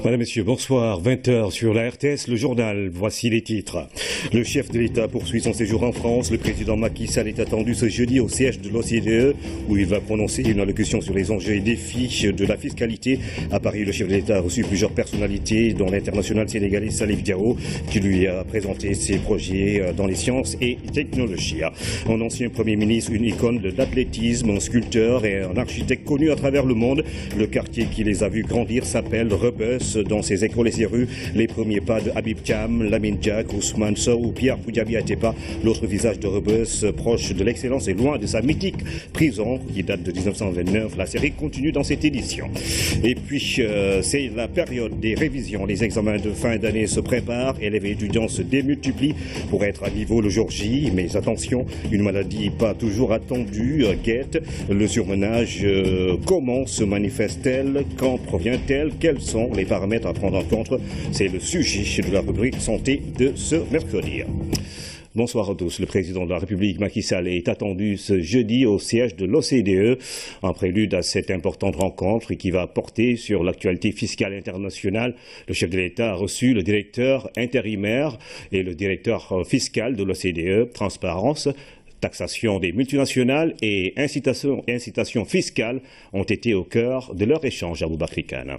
Madame, Messieurs, bonsoir. 20h sur la RTS, le journal. Voici les titres. Le chef de l'État poursuit son séjour en France. Le président Macky Sall est attendu ce jeudi au siège de l'OCDE où il va prononcer une allocution sur les enjeux et défis de la fiscalité. À Paris, le chef de l'État a reçu plusieurs personnalités, dont l'international sénégalais Salif Diao, qui lui a présenté ses projets dans les sciences et technologies. Un ancien Premier ministre, une icône de l'athlétisme, un sculpteur et un architecte connu à travers le monde. Le quartier qui les a vus grandir s'appelle Rebus. Dans ses écoles et ses rues, les premiers pas de Habib Thiam, Lamine Diack, Ousmane Sow ou Pierre Goudiaby Atepa. L'autre visage de Rebus, proche de l'excellence et loin de sa mythique prison qui date de 1929. La série continue dans cette édition. Et puis, c'est la période des révisions. Les examens de fin d'année se préparent et les étudiants se démultiplient pour être à niveau le jour J. Mais attention, une maladie pas toujours attendue guette. Le surmenage, comment se manifeste-t-elle? Quand provient-elle? Quels sont les paramètres à prendre en compte? C'est le sujet de la rubrique santé de ce mercredi. Bonsoir à tous. Le président de la République, Macky Sall, est attendu ce jeudi au siège de l'OCDE, en prélude à cette importante rencontre qui va porter sur l'actualité fiscale internationale. Le chef de l'État a reçu le directeur intérimaire et le directeur fiscal de l'OCDE, transparence, taxation des multinationales et incitation fiscale ont été au cœur de leur échange à Aboubakry Kane.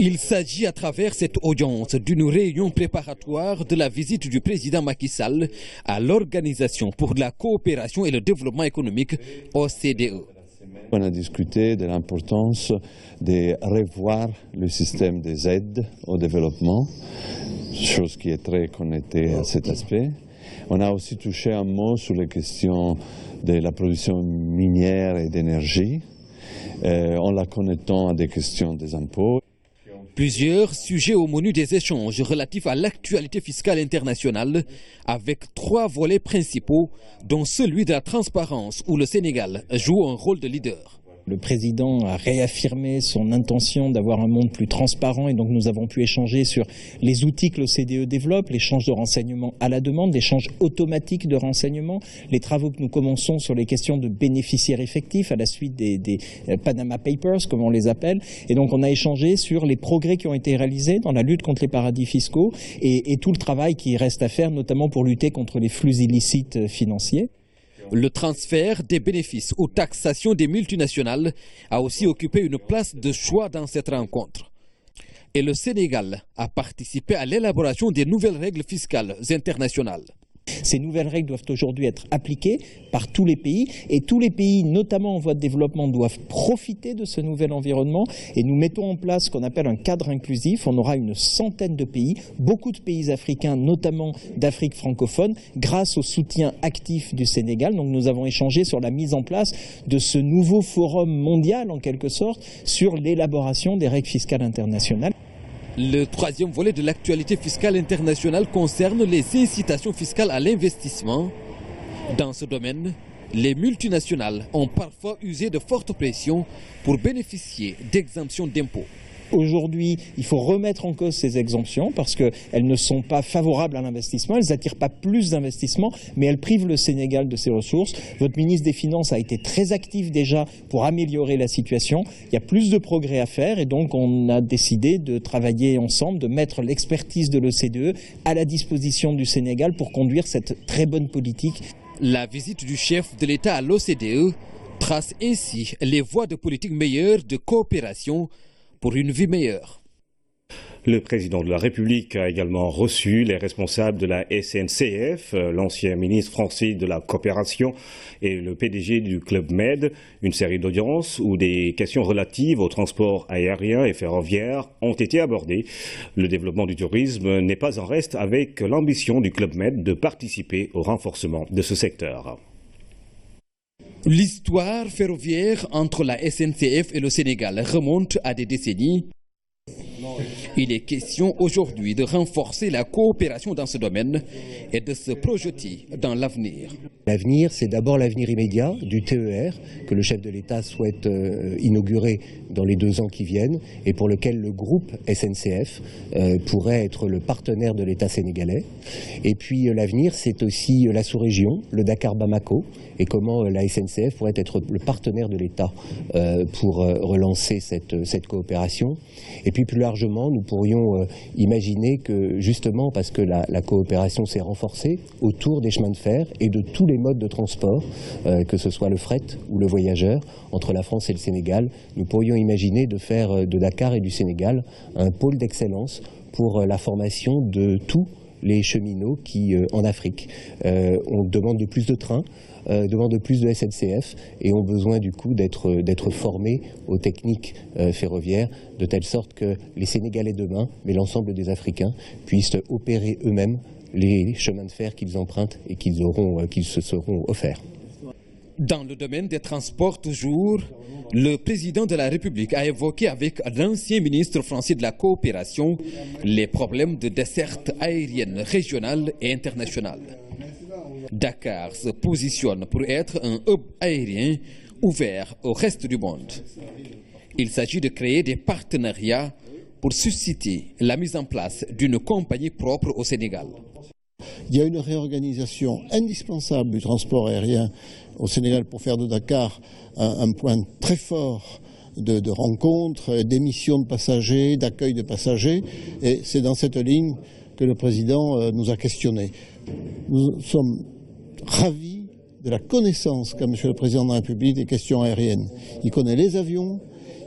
Il s'agit à travers cette audience d'une réunion préparatoire de la visite du président Macky Sall à l'Organisation pour la coopération et le développement économique OCDE. On a discuté de l'importance de revoir le système des aides au développement, chose qui est très connectée à cet aspect. On a aussi touché un mot sur les questions de la production minière et d'énergie, en la connectant à des questions des impôts. Plusieurs sujets au menu des échanges relatifs à l'actualité fiscale internationale, avec 3 volets principaux, dont celui de la transparence où le Sénégal joue un rôle de leader. Le président a réaffirmé son intention d'avoir un monde plus transparent et donc nous avons pu échanger sur les outils que l'OCDE développe, l'échange de renseignements à la demande, l'échange automatique de renseignements, les travaux que nous commençons sur les questions de bénéficiaires effectifs à la suite des Panama Papers, comme on les appelle. Et donc on a échangé sur les progrès qui ont été réalisés dans la lutte contre les paradis fiscaux et tout le travail qui reste à faire, notamment pour lutter contre les flux illicites financiers. Le transfert des bénéfices aux taxations des multinationales a aussi occupé une place de choix dans cette rencontre. Et le Sénégal a participé à l'élaboration des nouvelles règles fiscales internationales. Ces nouvelles règles doivent aujourd'hui être appliquées par tous les pays et tous les pays, notamment en voie de développement, doivent profiter de ce nouvel environnement et nous mettons en place ce qu'on appelle un cadre inclusif. On aura une centaine de pays, beaucoup de pays africains, notamment d'Afrique francophone, grâce au soutien actif du Sénégal. Donc nous avons échangé sur la mise en place de ce nouveau forum mondial, en quelque sorte, sur l'élaboration des règles fiscales internationales. Le 3e volet de l'actualité fiscale internationale concerne les incitations fiscales à l'investissement. Dans ce domaine, les multinationales ont parfois usé de fortes pressions pour bénéficier d'exemptions d'impôts. Aujourd'hui, il faut remettre en cause ces exemptions parce qu'elles ne sont pas favorables à l'investissement, elles n'attirent pas plus d'investissement, mais elles privent le Sénégal de ses ressources. Votre ministre des Finances a été très actif déjà pour améliorer la situation. Il y a plus de progrès à faire et donc on a décidé de travailler ensemble, de mettre l'expertise de l'OCDE à la disposition du Sénégal pour conduire cette très bonne politique. La visite du chef de l'État à l'OCDE trace ainsi les voies de politique meilleure de coopération pour une vie meilleure. Le président de la République a également reçu les responsables de la SNCF, l'ancien ministre français de la coopération et le PDG du Club Med. Une série d'audiences où des questions relatives au transport aérien et ferroviaire ont été abordées. Le développement du tourisme n'est pas en reste avec l'ambition du Club Med de participer au renforcement de ce secteur. L'histoire ferroviaire entre la SNCF et le Sénégal remonte à des décennies. Il est question aujourd'hui de renforcer la coopération dans ce domaine et de se projeter dans l'avenir. L'avenir, c'est d'abord l'avenir immédiat du TER que le chef de l'État souhaite inaugurer dans les 2 ans qui viennent et pour lequel le groupe SNCF pourrait être le partenaire de l'État sénégalais. Et puis l'avenir, c'est aussi la sous-région, le Dakar-Bamako, et comment la SNCF pourrait être le partenaire de l'État pour relancer cette coopération. Et puis plus largement, nous pourrions imaginer que justement parce que la coopération s'est renforcée autour des chemins de fer et de tous les modes de transport, que ce soit le fret ou le voyageur, entre la France et le Sénégal, nous pourrions imaginer de faire de Dakar et du Sénégal un pôle d'excellence pour la formation de tous les cheminots qui, en Afrique, on demande de plus de trains, demande de plus de SNCF et ont besoin du coup d'être formés aux techniques ferroviaires de telle sorte que les Sénégalais demain, mais l'ensemble des Africains, puissent opérer eux-mêmes les chemins de fer qu'ils empruntent et qu'ils se seront offerts. Dans le domaine des transports toujours, le président de la République a évoqué avec l'ancien ministre français de la coopération les problèmes de desserte aérienne régionale et internationale. Dakar se positionne pour être un hub aérien ouvert au reste du monde. Il s'agit de créer des partenariats pour susciter la mise en place d'une compagnie propre au Sénégal. Il y a une réorganisation indispensable du transport aérien au Sénégal pour faire de Dakar un point très fort de rencontres, d'émissions de passagers, d'accueil de passagers. Et c'est dans cette ligne que le président nous a questionnés. Nous sommes ravis de la connaissance qu'a Monsieur le Président de la République des questions aériennes. Il connaît les avions,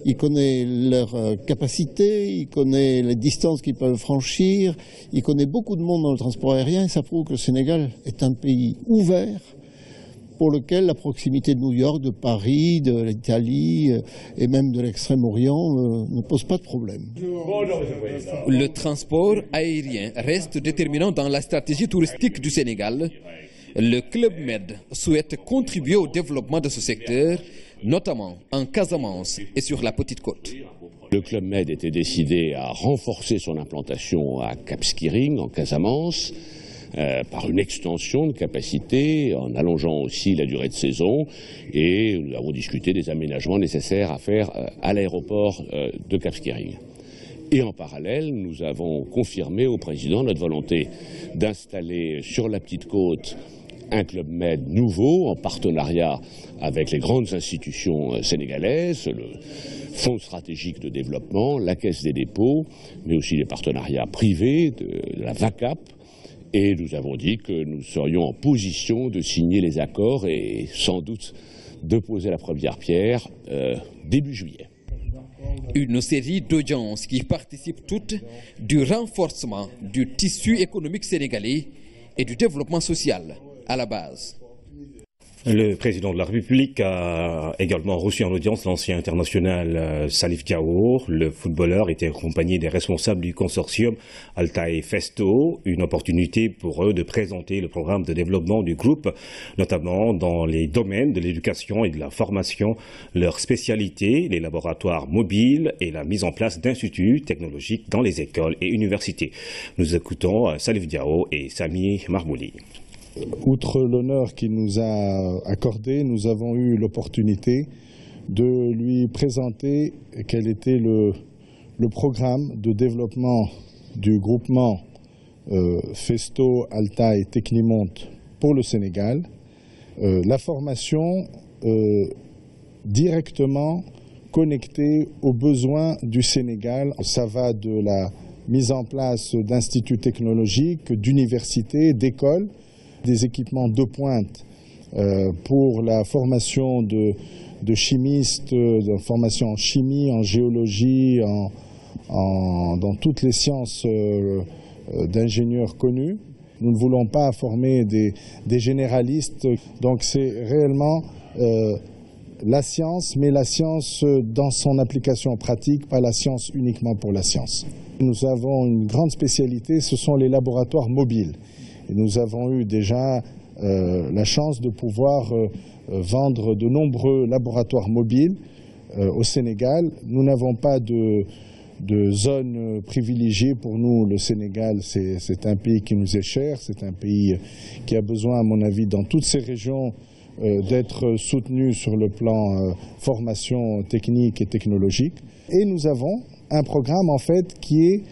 il connaît leurs capacités, il connaît les distances qu'ils peuvent franchir, il connaît beaucoup de monde dans le transport aérien et ça prouve que le Sénégal est un pays ouvert pour lequel la proximité de New York, de Paris, de l'Italie et même de l'Extrême-Orient ne pose pas de problème. Le transport aérien reste déterminant dans la stratégie touristique du Sénégal. Le Club Med souhaite contribuer au développement de ce secteur, notamment en Casamance et sur la Petite Côte. Le Club Med était décidé à renforcer son implantation à Cap Skirring, en Casamance, par une extension de capacité, en allongeant aussi la durée de saison, et nous avons discuté des aménagements nécessaires à faire à l'aéroport de Cap Skirring. Et en parallèle, nous avons confirmé au président notre volonté d'installer sur la Petite Côte un Club Med nouveau, en partenariat avec les grandes institutions sénégalaises, le Fonds stratégique de développement, la Caisse des dépôts, mais aussi les partenariats privés de la VACAP. Et nous avons dit que nous serions en position de signer les accords et sans doute de poser la première pierre début juillet. Une série d'audiences qui participent toutes du renforcement du tissu économique sénégalais et du développement social à la base. Le président de la République a également reçu en audience l'ancien international Salif Diao. Le footballeur était accompagné des responsables du consortium Altaï Festo, une opportunité pour eux de présenter le programme de développement du groupe, notamment dans les domaines de l'éducation et de la formation, leurs spécialités, les laboratoires mobiles et la mise en place d'instituts technologiques dans les écoles et universités. Nous écoutons Salif Diao et Sami Marmouli. Outre l'honneur qu'il nous a accordé, nous avons eu l'opportunité de lui présenter quel était le programme de développement du groupement Festo Altaï Technimont pour le Sénégal. La formation directement connectée aux besoins du Sénégal. Ça va de la mise en place d'instituts technologiques, d'universités, d'écoles, des équipements de pointe pour la formation de chimistes, de formation en chimie, en géologie, dans toutes les sciences d'ingénieurs connus. Nous ne voulons pas former des généralistes, donc c'est réellement la science, mais la science dans son application pratique, pas la science uniquement pour la science. Nous avons une grande spécialité, ce sont les laboratoires mobiles. Et nous avons eu déjà la chance de pouvoir vendre de nombreux laboratoires mobiles au Sénégal. Nous n'avons pas de de zones privilégiées pour nous. Le Sénégal, c'est un pays qui nous est cher, c'est un pays qui a besoin, à mon avis, dans toutes ces régions, d'être soutenu sur le plan formation technique et technologique. Et nous avons un programme en fait qui est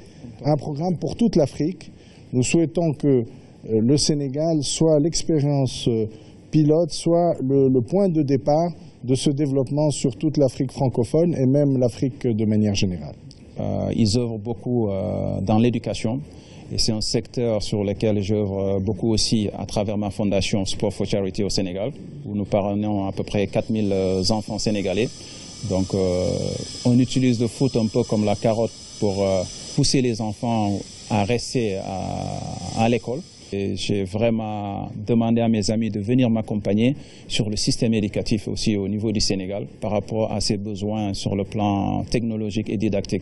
un programme pour toute l'Afrique. Nous souhaitons que le Sénégal soit l'expérience pilote, soit le point de départ de ce développement sur toute l'Afrique francophone et même l'Afrique de manière générale. Ils œuvrent beaucoup dans l'éducation. Et c'est un secteur sur lequel j'œuvre beaucoup aussi à travers ma fondation Sport for Charity au Sénégal, où nous parrainons à peu près 4000 enfants sénégalais. Donc on utilise le foot un peu comme la carotte pour pousser les enfants à rester à l'école. J'ai vraiment demandé à mes amis de venir m'accompagner sur le système éducatif aussi au niveau du Sénégal par rapport à ses besoins sur le plan technologique et didactique.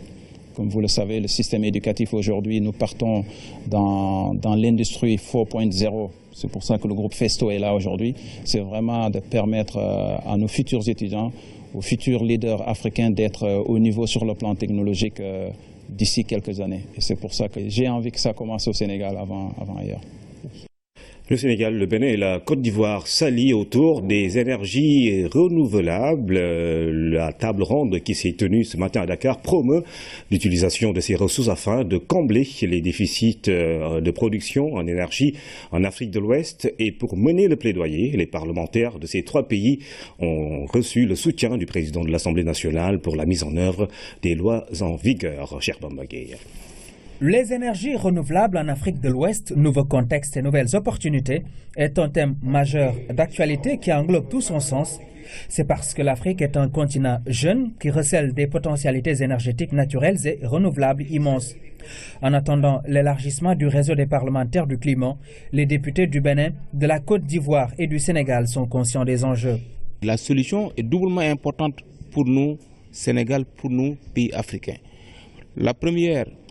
Comme vous le savez, le système éducatif aujourd'hui, nous partons dans l'industrie 4.0. C'est pour ça que le groupe Festo est là aujourd'hui. C'est vraiment de permettre à nos futurs étudiants, aux futurs leaders africains d'être au niveau sur le plan technologique d'ici quelques années. Et c'est pour ça que j'ai envie que ça commence au Sénégal avant ailleurs. Le Sénégal, le Bénin et la Côte d'Ivoire s'allient autour des énergies renouvelables. La table ronde qui s'est tenue ce matin à Dakar promeut l'utilisation de ces ressources afin de combler les déficits de production en énergie en Afrique de l'Ouest. Et pour mener le plaidoyer, les parlementaires de ces trois pays ont reçu le soutien du président de l'Assemblée nationale pour la mise en œuvre des lois en vigueur. Cher Bambagay. Les énergies renouvelables en Afrique de l'Ouest, nouveaux contextes et nouvelles opportunités, est un thème majeur d'actualité qui englobe tout son sens. C'est parce que l'Afrique est un continent jeune qui recèle des potentialités énergétiques naturelles et renouvelables immenses. En attendant l'élargissement du réseau des parlementaires du climat, les députés du Bénin, de la Côte d'Ivoire et du Sénégal sont conscients des enjeux. La solution est doublement importante pour nous, Sénégal, pour nous, pays africains.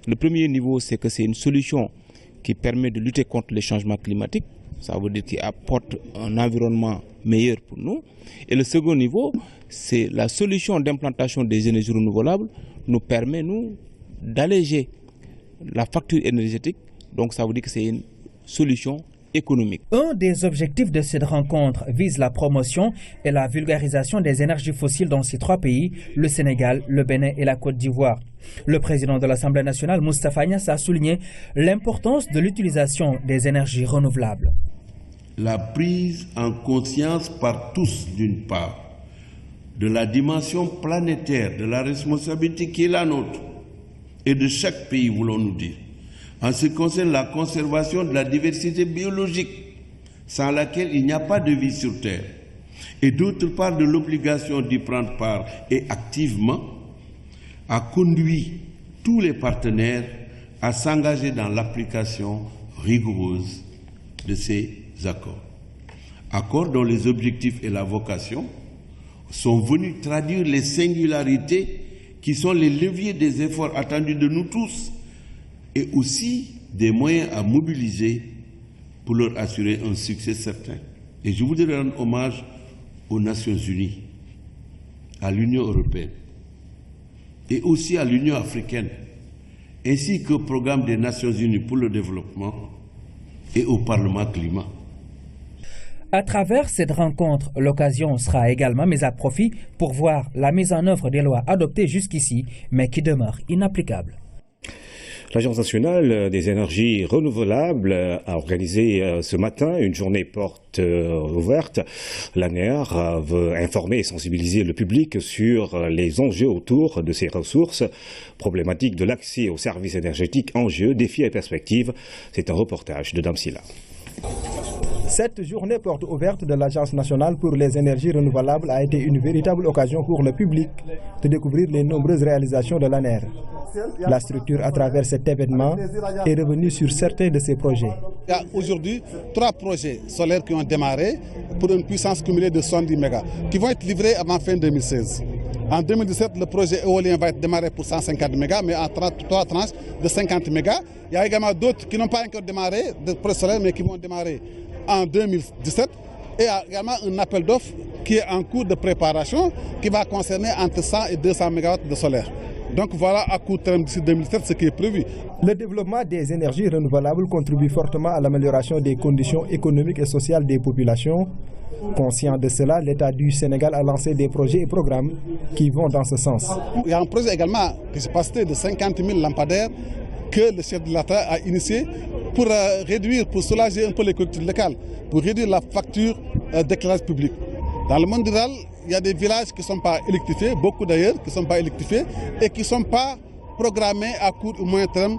Le premier niveau, c'est que c'est une solution qui permet de lutter contre les changements climatiques. Ça veut dire qu'il apporte un environnement meilleur pour nous. Et le second niveau, c'est la solution d'implantation des énergies renouvelables nous permet, nous, d'alléger la facture énergétique. Donc ça veut dire que c'est une solution économique. Un des objectifs de cette rencontre vise la promotion et la vulgarisation des énergies fossiles dans ces trois pays, le Sénégal, le Bénin et la Côte d'Ivoire. Le président de l'Assemblée nationale, Moustapha Niasse, a souligné l'importance de l'utilisation des énergies renouvelables. La prise en conscience par tous, d'une part, de la dimension planétaire, de la responsabilité qui est la nôtre, et de chaque pays, voulons-nous dire, en ce qui concerne la conservation de la diversité biologique, sans laquelle il n'y a pas de vie sur Terre, et d'autre part de l'obligation d'y prendre part et activement, a conduit tous les partenaires à s'engager dans l'application rigoureuse de ces accords. Accords dont les objectifs et la vocation sont venus traduire les singularités qui sont les leviers des efforts attendus de nous tous, et aussi des moyens à mobiliser pour leur assurer un succès certain. Et je voudrais rendre hommage aux Nations Unies, à l'Union européenne et aussi à l'Union africaine, ainsi qu'au programme des Nations Unies pour le développement et au Parlement climat. À travers cette rencontre, l'occasion sera également mise à profit pour voir la mise en œuvre des lois adoptées jusqu'ici, mais qui demeurent inapplicables. L'Agence nationale des énergies renouvelables a organisé ce matin une journée porte ouverte. L'ANER veut informer et sensibiliser le public sur les enjeux autour de ces ressources, problématiques de l'accès aux services énergétiques, enjeux, défis et perspectives. C'est un reportage de Damsila. Cette journée porte ouverte de l'Agence nationale pour les énergies renouvelables a été une véritable occasion pour le public de découvrir les nombreuses réalisations de l'ANER. La structure, à travers cet événement, est revenue sur certains de ses projets. Il y a aujourd'hui 3 projets solaires qui ont démarré pour une puissance cumulée de 70 mégas, qui vont être livrés avant fin 2016. En 2017, le projet éolien va être démarré pour 150 mégas, mais en 3 tranches de 50 mégas. Il y a également d'autres qui n'ont pas encore démarré, de projets solaires, mais qui vont démarrer en 2017. Et il y a également un appel d'offres qui est en cours de préparation, qui va concerner entre 100 et 200 mégawatts de solaire. Donc voilà à court terme d'ici 2007 ce qui est prévu. Le développement des énergies renouvelables contribue fortement à l'amélioration des conditions économiques et sociales des populations. Conscient de cela, l'État du Sénégal a lancé des projets et programmes qui vont dans ce sens. Il y a un projet également qui s'est passé de 50 000 lampadaires que le chef de l'État a initié pour réduire, pour soulager un peu les collectivités locales, pour réduire la facture d'éclairage public. Dans le monde rural, il y a des villages qui ne sont pas électrifiés, beaucoup d'ailleurs qui ne sont pas électrifiés et qui ne sont pas programmés à court ou moyen terme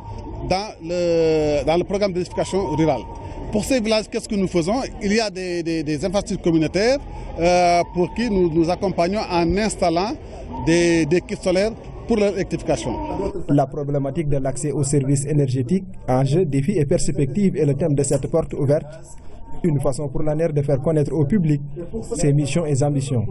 dans le programme d'électrification rurale. Pour ces villages, qu'est-ce que nous faisons? Il y a des infrastructures communautaires pour qui nous accompagnons en installant des kits solaires pour leur électrification. La problématique de l'accès aux services énergétiques, enjeux, défis et perspectives est le thème de cette porte ouverte. Une façon pour l'ANER de faire connaître au public ses missions et ambitions.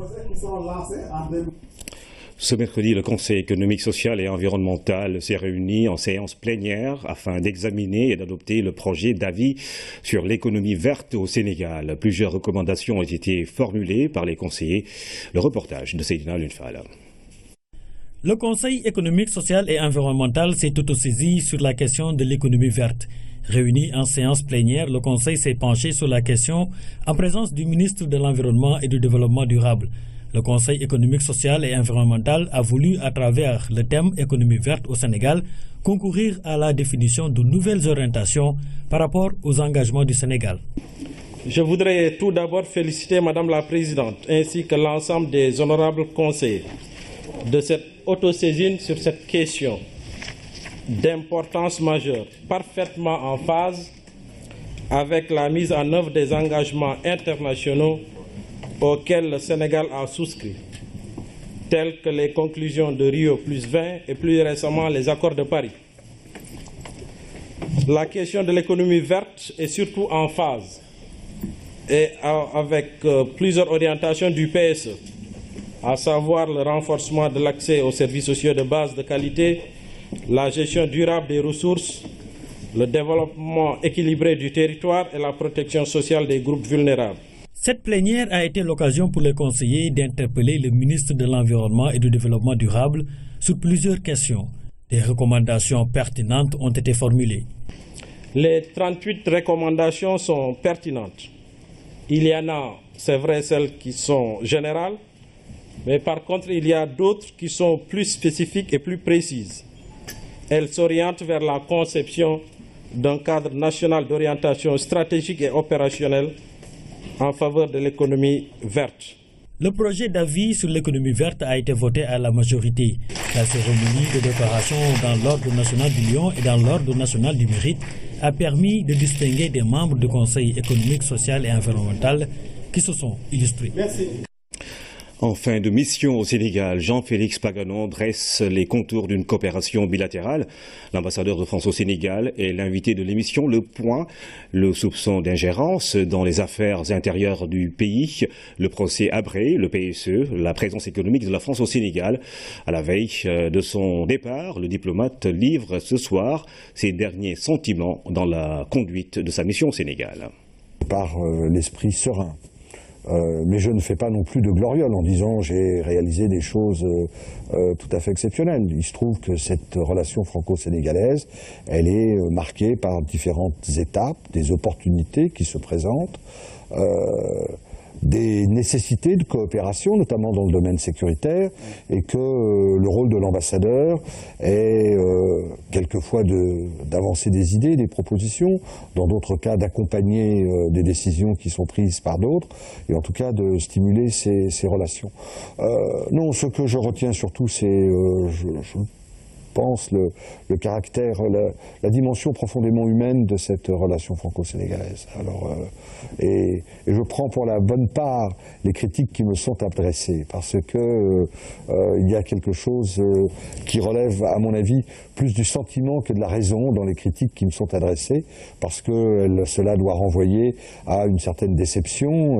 Ce mercredi, le Conseil économique, social et environnemental s'est réuni en séance plénière afin d'examiner et d'adopter le projet d'avis sur l'économie verte au Sénégal. Plusieurs recommandations ont été formulées par les conseillers. Le reportage de Seydina Lunfal. Le Conseil économique, social et environnemental s'est autosaisi sur la question de l'économie verte. Réuni en séance plénière, le Conseil s'est penché sur la question en présence du ministre de l'Environnement et du Développement durable. Le Conseil économique, social et environnemental a voulu, à travers le thème économie verte au Sénégal, concourir à la définition de nouvelles orientations par rapport aux engagements du Sénégal. Je voudrais tout d'abord féliciter Madame la Présidente ainsi que l'ensemble des honorables conseillers de cette autosaisine sur cette question d'importance majeure, parfaitement en phase avec la mise en œuvre des engagements internationaux auxquels le Sénégal a souscrit, tels que les conclusions de Rio +20 et plus récemment les accords de Paris. La question de l'économie verte est surtout en phase et avec plusieurs orientations du PSE, à savoir le renforcement de l'accès aux services sociaux de base de qualité, la gestion durable des ressources, le développement équilibré du territoire et la protection sociale des groupes vulnérables. Cette plénière a été l'occasion pour les conseillers d'interpeller le ministre de l'Environnement et du Développement durable sur plusieurs questions. Des recommandations pertinentes ont été formulées. Les 38 recommandations sont pertinentes. Il y en a, c'est vrai, celles qui sont générales, mais par contre, il y a d'autres qui sont plus spécifiques et plus précises. Elles s'orientent vers la conception d'un cadre national d'orientation stratégique et opérationnelle en faveur de l'économie verte. Le projet d'avis sur l'économie verte a été voté à la majorité. La cérémonie de décoration dans l'Ordre national du Lion et dans l'Ordre national du Mérite a permis de distinguer des membres du Conseil économique, social et environnemental qui se sont illustrés. Merci. En fin de mission au Sénégal, Jean-Félix Paganon dresse les contours d'une coopération bilatérale. L'ambassadeur de France au Sénégal est l'invité de l'émission Le Point. Le soupçon d'ingérence dans les affaires intérieures du pays, le procès Habré, le PSE, la présence économique de la France au Sénégal. À la veille de son départ, le diplomate livre ce soir ses derniers sentiments dans la conduite de sa mission au Sénégal. Par l'esprit serein. Mais je ne fais pas non plus de gloriole en disant j'ai réalisé des choses tout à fait exceptionnelles. Il se trouve que cette relation franco-sénégalaise, elle est marquée par différentes étapes, des opportunités qui se présentent, des nécessités de coopération, notamment dans le domaine sécuritaire, et que le rôle de l'ambassadeur est quelquefois d'avancer des idées, des propositions, dans d'autres cas d'accompagner des décisions qui sont prises par d'autres, et en tout cas de stimuler ces relations. Non, ce que je retiens surtout, c'est, je pense, le caractère, la dimension profondément humaine de cette relation franco-sénégalaise. Alors, et je prends pour la bonne part les critiques qui me sont adressées, parce que il y a quelque chose qui relève, à mon avis, plus du sentiment que de la raison dans les critiques qui me sont adressées, parce que cela doit renvoyer à une certaine déception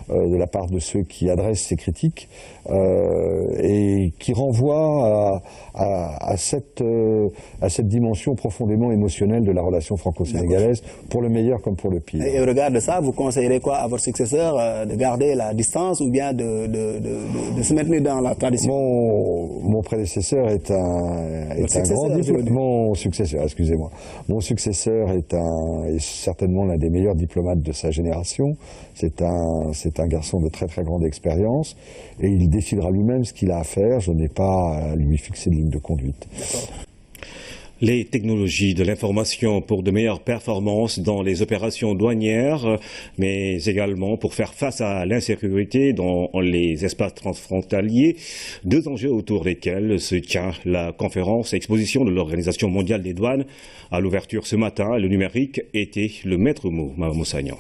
de la part de ceux qui adressent ces critiques, et qui renvoient à à cette dimension profondément émotionnelle de la relation franco-sénégalaise, pour le meilleur comme pour le pire. Et au regard de ça, vous conseillerez quoi à votre successeur, de garder la distance ou bien de se maintenir dans la tradition? Mon prédécesseur est un grand diplomate. Mon successeur, excusez-moi. Mon successeur est certainement l'un des meilleurs diplomates de sa génération. C'est un garçon de très très grande expérience et il décidera lui-même ce qu'il a à faire. Je n'ai pas à lui fixer de ligne de conduite. Les technologies de l'information pour de meilleures performances dans les opérations douanières, mais également pour faire face à l'insécurité dans les espaces transfrontaliers. Deux enjeux autour desquels se tient la conférence exposition de l'Organisation mondiale des douanes. À l'ouverture ce matin, le numérique était le maître mot. Mahamou Sagnan.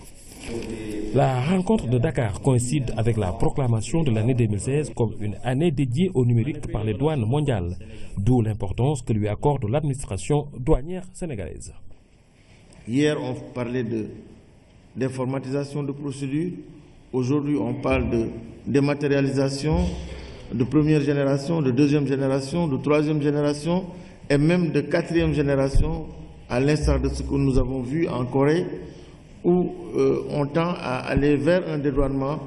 La rencontre de Dakar coïncide avec la proclamation de l'année 2016 comme une année dédiée au numérique par les douanes mondiales, d'où l'importance que lui accorde l'administration douanière sénégalaise. Hier, on parlait d'informatisation de procédures. Aujourd'hui, on parle de dématérialisation de première génération, de deuxième génération, de troisième génération et même de quatrième génération, à l'instar de ce que nous avons vu en Corée, où on tend à aller vers un dédouanement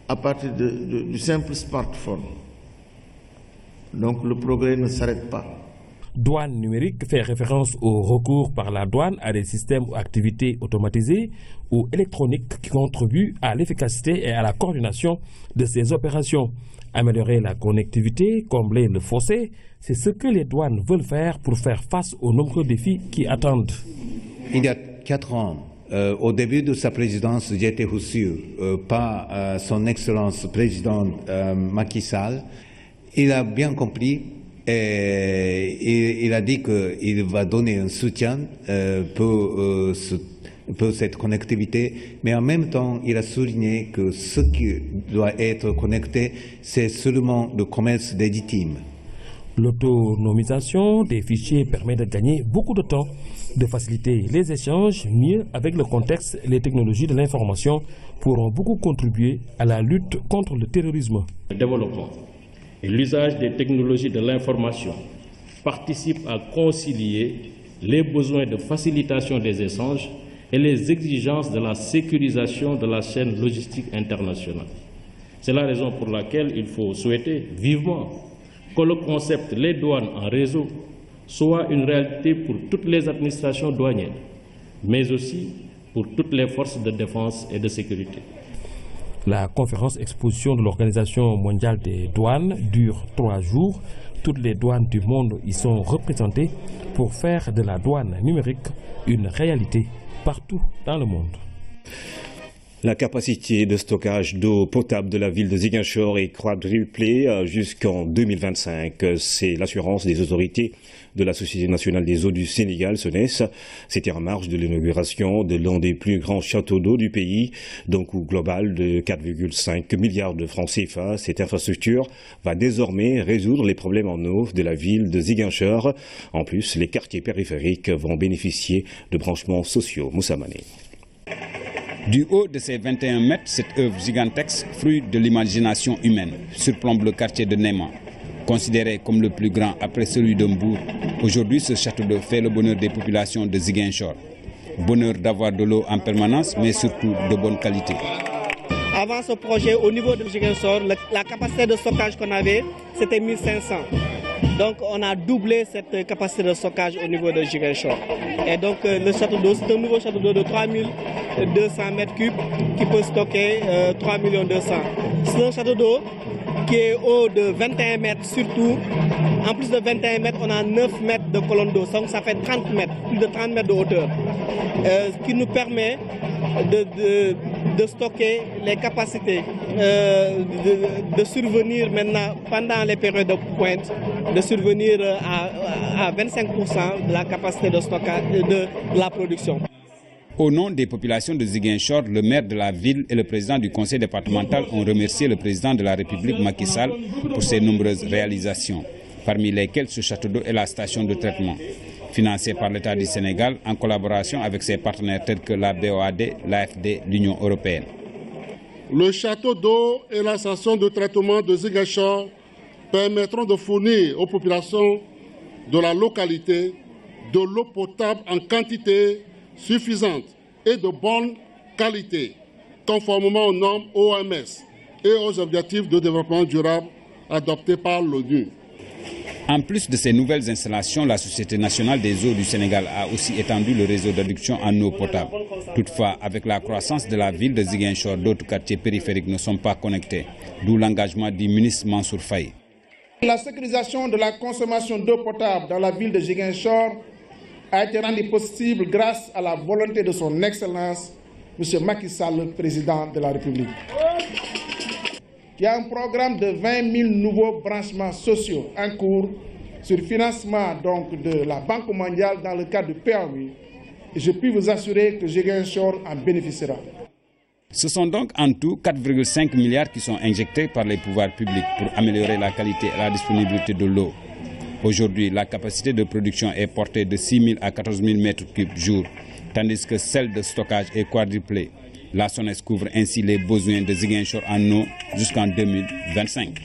à partir du simple smartphone. Donc le progrès ne s'arrête pas. Douane numérique fait référence au recours par la douane à des systèmes ou activités automatisées ou électroniques qui contribuent à l'efficacité et à la coordination de ces opérations. Améliorer la connectivité, combler le fossé, c'est ce que les douanes veulent faire pour faire face aux nombreux défis qui attendent. Il y a 4 ans, au début de sa présidence, j'ai été reçu par son Excellence président Macky Sall. Il a bien compris et il a dit qu'il va donner un soutien pour cette connectivité, mais en même temps, il a souligné que ce qui doit être connecté, c'est seulement le commerce légitime. L'autonomisation des fichiers permet de gagner beaucoup de temps, de faciliter les échanges, mieux avec le contexte et les technologies de l'information pourront beaucoup contribuer à la lutte contre le terrorisme. Le développement et l'usage des technologies de l'information participent à concilier les besoins de facilitation des échanges et les exigences de la sécurisation de la chaîne logistique internationale. C'est la raison pour laquelle il faut souhaiter vivement que le concept « les douanes en réseau » soit une réalité pour toutes les administrations douanières, mais aussi pour toutes les forces de défense et de sécurité. La conférence exposition de l'Organisation mondiale des douanes dure 3 jours. Toutes les douanes du monde y sont représentées pour faire de la douane numérique une réalité partout dans le monde. La capacité de stockage d'eau potable de la ville de Ziguinchor est quadruplée jusqu'en 2025. C'est l'assurance des autorités de la Société nationale des eaux du Sénégal, SONES. C'était en marge de l'inauguration de l'un des plus grands châteaux d'eau du pays, d'un coût global de 4,5 milliards de francs CFA. Cette infrastructure va désormais résoudre les problèmes en eau de la ville de Ziguinchor. En plus, les quartiers périphériques vont bénéficier de branchements sociaux. Moussa Mané. Du haut de ses 21 mètres, cette œuvre gigantesque, fruit de l'imagination humaine, surplombe le quartier de Néma. Considéré comme le plus grand après celui de Mbour, aujourd'hui ce château d'eau fait le bonheur des populations de Ziguinchor. Bonheur d'avoir de l'eau en permanence, mais surtout de bonne qualité. Avant ce projet, au niveau de Ziguinchor, la capacité de stockage qu'on avait, c'était 1500. Donc on a doublé cette capacité de stockage au niveau de Ziguinchor. Et donc le château d'eau, c'est un nouveau château d'eau de 3200 mètres cubes qui peut stocker 3 200 000. C'est un château d'eau qui est haut de 21 mètres surtout. En plus de 21 mètres, on a 9 mètres de colonne d'eau. Donc ça fait 30 mètres, plus de 30 mètres de hauteur. Ce qui nous permet de stocker les capacités, de survenir maintenant pendant les périodes de pointe, de survenir à 25% de la capacité de stockage de la production. Au nom des populations de Ziguinchor, le maire de la ville et le président du conseil départemental ont remercié le président de la République Macky Sall pour ses nombreuses réalisations, parmi lesquelles ce château d'eau et la station de traitement, financée par l'État du Sénégal en collaboration avec ses partenaires tels que la BOAD, l'AFD, l'Union européenne. Le château d'eau et la station de traitement de Ziguinchor permettront de fournir aux populations de la localité de l'eau potable en quantité suffisante et de bonne qualité, conformément aux normes OMS et aux objectifs de développement durable adoptés par l'ONU. En plus de ces nouvelles installations, la Société nationale des eaux du Sénégal a aussi étendu le réseau d'adduction en eau potable. Toutefois, avec la croissance de la ville de Ziguinchor, d'autres quartiers périphériques ne sont pas connectés, d'où l'engagement du ministre Mansour Faye. La sécurisation de la consommation d'eau potable dans la ville de Ziguinchor a été rendue possible grâce à la volonté de son Excellence, M. Macky Sall, le président de la République, qui a un programme de 20 000 nouveaux branchements sociaux en cours sur financement donc de la Banque mondiale dans le cadre du PAOI. Et je puis vous assurer que Ziguinchor en bénéficiera. Ce sont donc en tout 4,5 milliards qui sont injectés par les pouvoirs publics pour améliorer la qualité et la disponibilité de l'eau. Aujourd'hui, la capacité de production est portée de 6 000 à 14 000 mètres cubes jour, tandis que celle de stockage est quadruplée. La SONES couvre ainsi les besoins de Ziguinchor en eau jusqu'en 2025.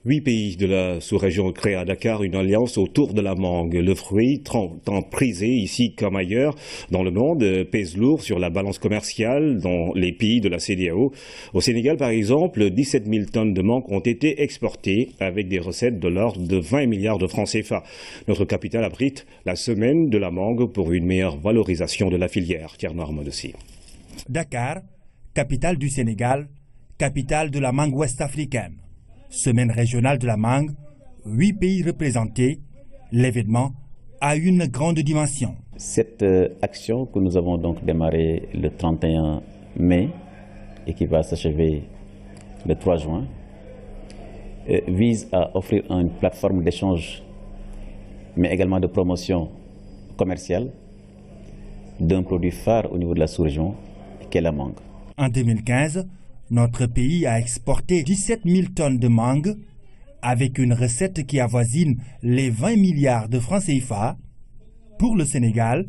8 pays de la sous-région créent à Dakar une alliance autour de la mangue. Le fruit, tant prisé ici comme ailleurs dans le monde, pèse lourd sur la balance commerciale dans les pays de la CEDEAO. Au Sénégal, par exemple, 17 000 tonnes de mangue ont été exportées avec des recettes de l'ordre de 20 milliards de francs CFA. Notre capitale abrite la semaine de la mangue pour une meilleure valorisation de la filière. Thierry Marmodossi. Dakar, capitale du Sénégal, capitale de la mangue ouest-africaine. Semaine régionale de la mangue, 8 pays représentés, l'événement a une grande dimension. Cette action que nous avons donc démarrée le 31 mai et qui va s'achever le 3 juin vise à offrir une plateforme d'échange mais également de promotion commerciale d'un produit phare au niveau de la sous-région qui est la mangue. En 2015, notre pays a exporté 17 000 tonnes de mangue avec une recette qui avoisine les 20 milliards de francs CFA. Pour le Sénégal,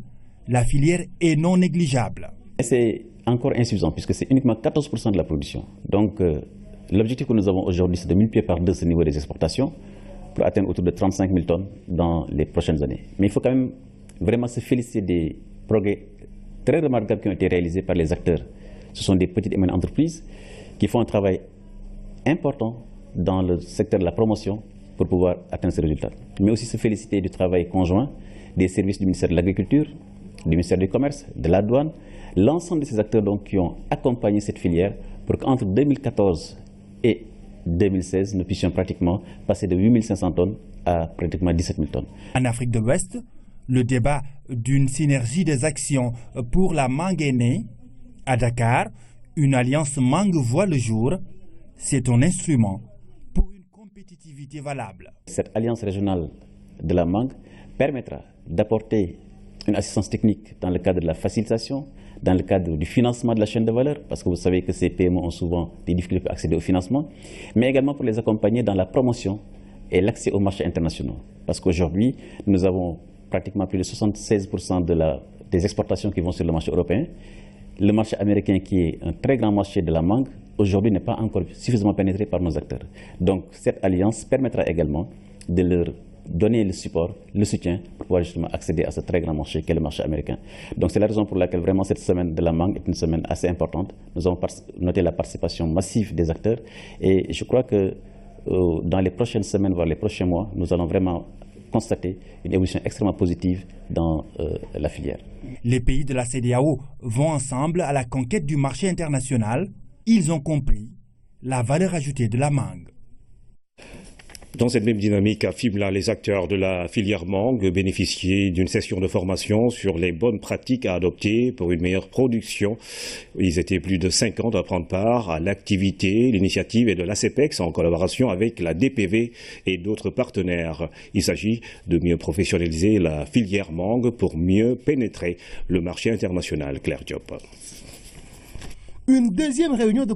la filière est non négligeable. C'est encore insuffisant puisque c'est uniquement 14% de la production. Donc l'objectif que nous avons aujourd'hui, c'est de multiplier par 2 ce niveau des exportations pour atteindre autour de 35 000 tonnes dans les prochaines années. Mais il faut quand même vraiment se féliciter des progrès très remarquables qui ont été réalisés par les acteurs. Ce sont des petites et moyennes entreprises qui font un travail important dans le secteur de la promotion pour pouvoir atteindre ces résultats. Mais aussi se féliciter du travail conjoint des services du ministère de l'Agriculture, du ministère du Commerce, de la douane, l'ensemble de ces acteurs donc, qui ont accompagné cette filière pour qu'entre 2014 et 2016, nous puissions pratiquement passer de 8 500 tonnes à pratiquement 17 000 tonnes. En Afrique de l'Ouest, le débat d'une synergie des actions pour la mangue est né. À Dakar, une alliance mangue voit le jour. C'est un instrument pour une compétitivité valable. Cette alliance régionale de la mangue permettra d'apporter une assistance technique dans le cadre de la facilitation, dans le cadre du financement de la chaîne de valeur, parce que vous savez que ces PME ont souvent des difficultés pour accéder au financement, mais également pour les accompagner dans la promotion et l'accès aux marchés internationaux. Parce qu'aujourd'hui, nous avons pratiquement plus de 76% des exportations qui vont sur le marché européen. Le marché américain, qui est un très grand marché de la mangue, aujourd'hui n'est pas encore suffisamment pénétré par nos acteurs. Donc cette alliance permettra également de leur donner le support, le soutien pour pouvoir justement accéder à ce très grand marché qu'est le marché américain. Donc c'est la raison pour laquelle vraiment cette semaine de la mangue est une semaine assez importante. Nous avons noté la participation massive des acteurs et je crois que dans les prochaines semaines, voire les prochains mois, nous allons vraiment constater une évolution extrêmement positive dans la filière. Les pays de la CEDEAO vont ensemble à la conquête du marché international. Ils ont compris la valeur ajoutée de la mangue. Dans cette même dynamique, à Fimela, les acteurs de la filière mangue bénéficiaient d'une session de formation sur les bonnes pratiques à adopter pour une meilleure production. Ils étaient plus de 50 à prendre part à l'activité. L'initiative est de l'ACEPEX en collaboration avec la DPV et d'autres partenaires. Il s'agit de mieux professionnaliser la filière mangue pour mieux pénétrer le marché international. Claire Diop. Une deuxième réunion de